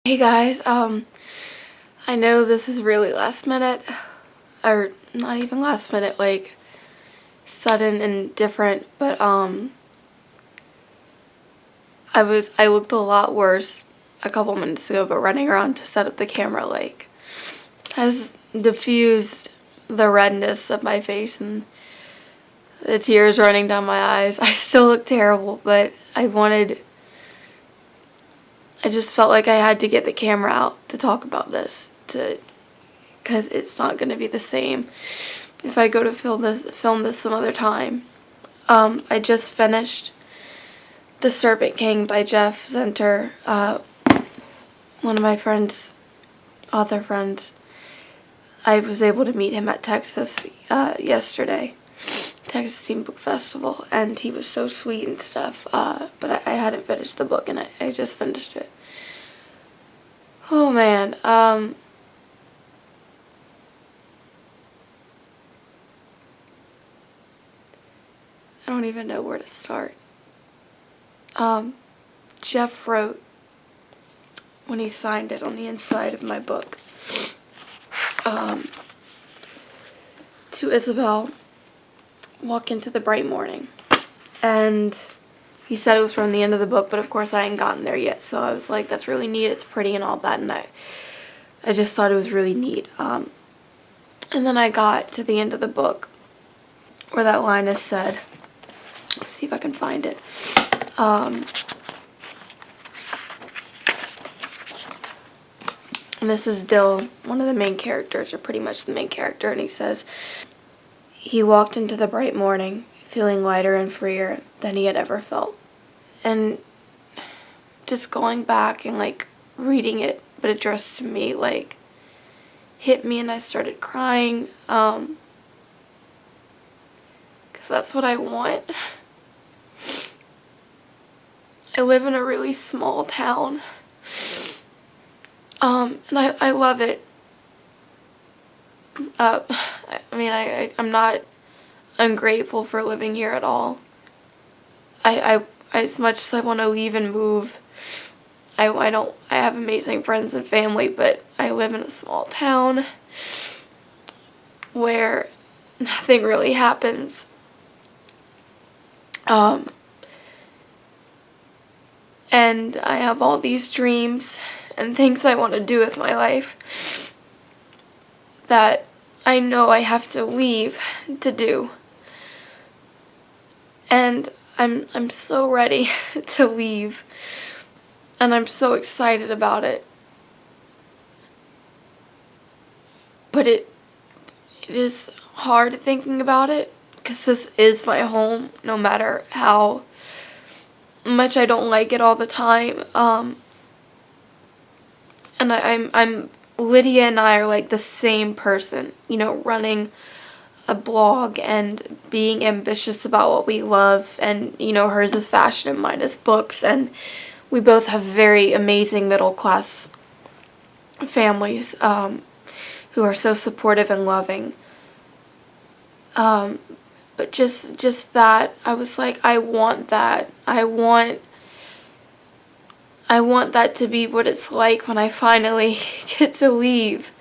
Hey guys, I know this is really last minute, or not even last minute, like sudden and different, but I looked a lot worse a couple minutes ago, but running around to set up the camera like has diffused the redness of my face and the tears running down my eyes. I still look terrible, but I just felt like I had to get the camera out to talk about this, because it's not going to be the same if I go to film this some other time. I just finished The Serpent King by Jeff Zenter, one of my author friends. I was able to meet him at Texas yesterday, Texas Teen Book Festival, and he was so sweet and stuff, but I hadn't finished the book, and I just finished it. Oh man, I don't even know where to start. Jeff wrote, when he signed it on the inside of my book, to Isabel, walk into the bright morning. And he said it was from the end of the book, but of course I hadn't gotten there yet, so I was like, that's really neat, it's pretty and all that, and I just thought it was really neat. And then I got to the end of the book where that line is said. Let's see if I can find it. And this is Dill, one of the main characters, or pretty much the main character, and he says, he walked into the bright morning, feeling lighter and freer than he had ever felt. And just going back and like reading it, but addressed to me, like hit me, and I started crying, because that's what I want. I live in a really small town, and I love it. I'm not ungrateful for living here at all. I as much as I want to leave and move, I have amazing friends and family, but I live in a small town where nothing really happens. And I have all these dreams and things I want to do with my life that I know I have to leave to do. And I'm so ready to leave, and I'm so excited about it. But it is hard thinking about it, because this is my home, no matter how much I don't like it all the time. And I'm Lydia and I are like the same person, running a blog and being ambitious about what we love, and hers is fashion and mine is books, and we both have very amazing middle class families who are so supportive and loving. But just that, I was like, I want that. I want that to be what it's like when I finally get to leave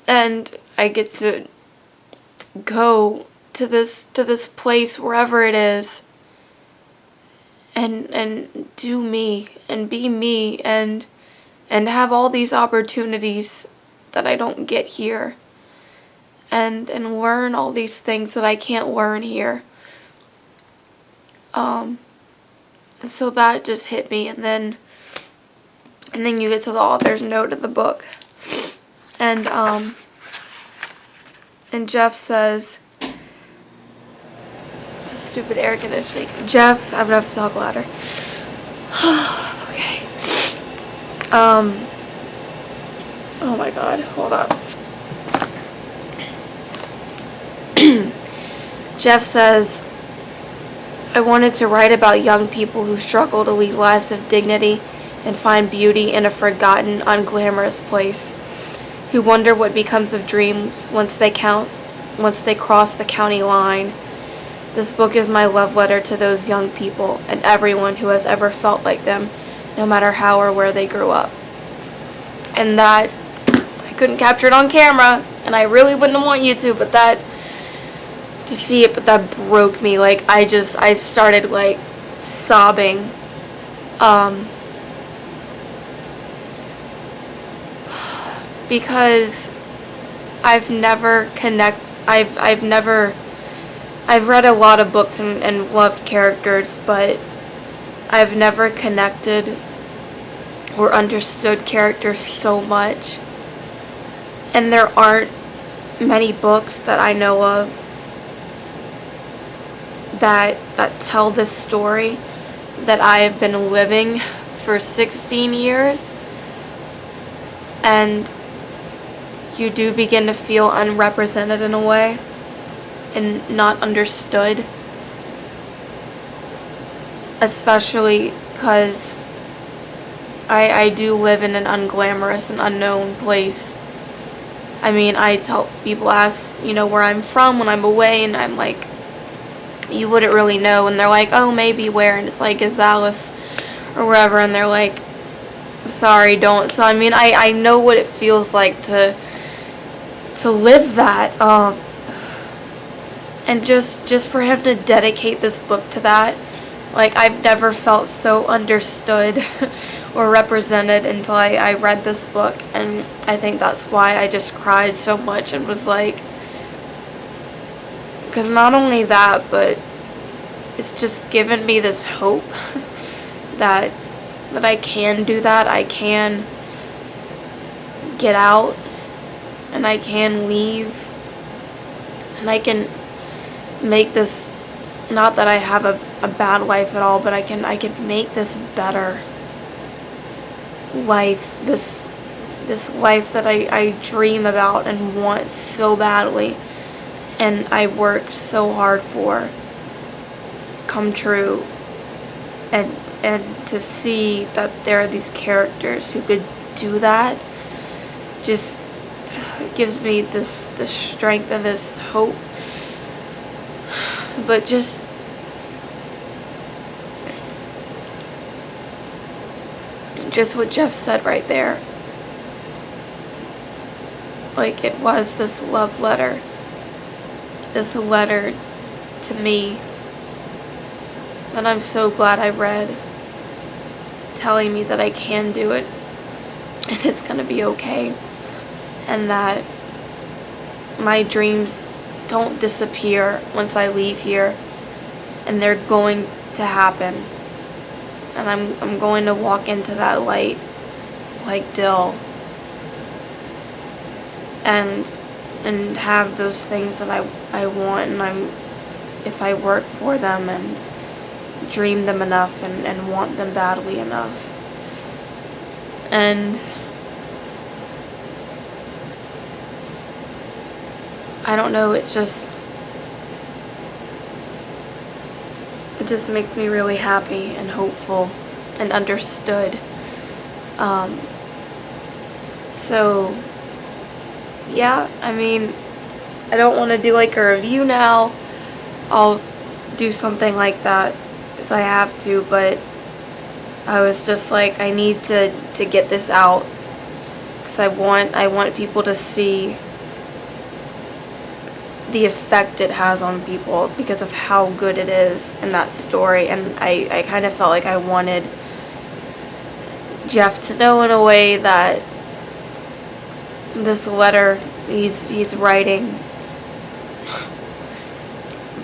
and I get to go to this place, wherever it is, and do me and be me and have all these opportunities that I don't get here, and learn all these things that I can't learn here. So that just hit me, and then you get to the author's note of the book, and Jeff says, stupid air conditioning. Jeff, I'm gonna have to talk louder. Okay. Oh my god, hold up. Jeff says, I wanted to write about young people who struggle to lead lives of dignity and find beauty in a forgotten, unglamorous place, who wonder what becomes of dreams once they cross the county line. This book is my love letter to those young people and everyone who has ever felt like them, no matter how or where they grew up. and that I couldn't capture it on camera, and I really wouldn't want you to, but that, to see it, but that broke me. Like, I started, like, sobbing. Because I've read a lot of books and loved characters, but I've never connected or understood characters so much. And there aren't many books that I know of that tell this story that I have been living for 16 years. And you do begin to feel unrepresented in a way and not understood, especially because I do live in an unglamorous and unknown place. I mean, I tell people, ask, where I'm from when I'm away, and I'm like, you wouldn't really know, and they're like, oh, maybe where, and it's like, Gonzales or wherever, and they're like, sorry, don't. So I mean, I know what it feels like to live that, and just for him to dedicate this book to that, like, I've never felt so understood or represented until I read this book. And I think that's why I just cried so much and was like, because not only that, but it's just given me this hope that I can do that. I can get out, and I can leave, and I can make this, not that I have a bad life at all, but I can make this better life, this life that I dream about and want so badly, and I worked so hard for, come true. And to see that there are these characters who could do that just gives me this strength and this hope. But just what Jeff said right there. Like, it was this love letter. This letter to me that I'm so glad I read, telling me that I can do it and it's gonna be okay, and that my dreams don't disappear once I leave here, and they're going to happen, and I'm going to walk into that light like Dill, and have those things that I want, and if I work for them and dream them enough and want them badly enough. And I don't know, it just makes me really happy and hopeful and understood. So yeah, I mean, I don't want to do like a review now. I'll do something like that if I have to, but I was just like, I need to get this out, because I want people to see the effect it has on people because of how good it is in that story. And I kind of felt like I wanted Jeff to know in a way that this letter he's writing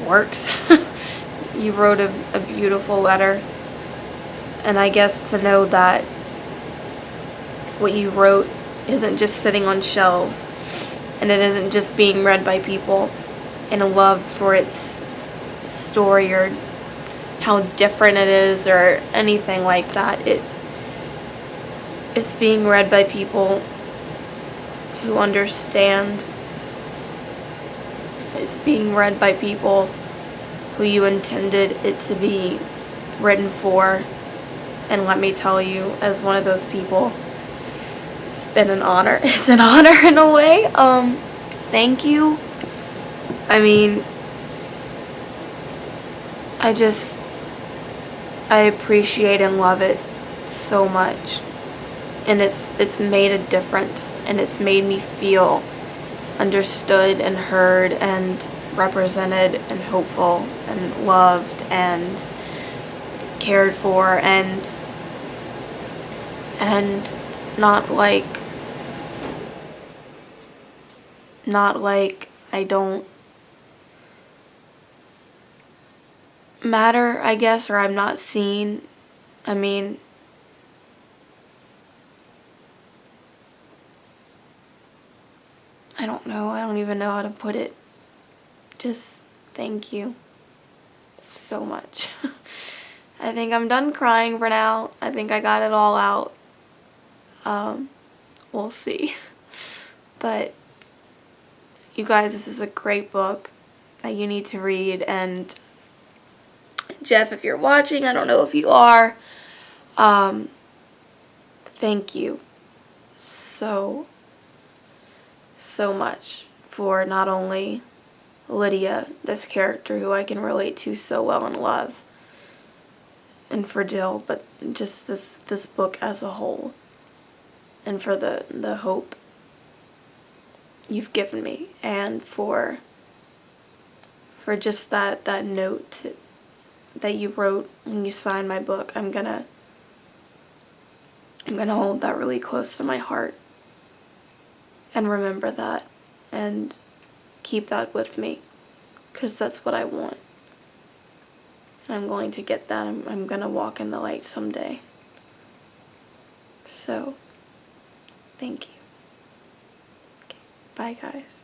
works. You wrote a beautiful letter, and I guess to know that what you wrote isn't just sitting on shelves, and it isn't just being read by people in a love for its story or how different it is or anything like that. It's being read by people who understand. It's being read by people who you intended it to be written for. And let me tell you, as one of those people, it's been an honor. It's an honor in a way. Thank you. I mean, I appreciate and love it so much. and it's made a difference, and it's made me feel understood and heard and represented and hopeful and loved and cared for, and not like I don't matter, I guess, or I'm not seen. I mean, I don't know. I don't even know how to put it. Just thank you so much. I think I'm done crying for now. I think I got it all out. We'll see. But you guys, this is a great book that you need to read. And Jeff, if you're watching, I don't know if you are, thank you so much for not only Lydia, this character who I can relate to so well and love, and for Jill, but just this book as a whole, and for the hope you've given me, and for just that note that you wrote when you signed my book. I'm gonna hold that really close to my heart and remember that and keep that with me, because that's what I want. And I'm going to get that. I'm gonna walk in the light someday. So, thank you. Okay, bye guys.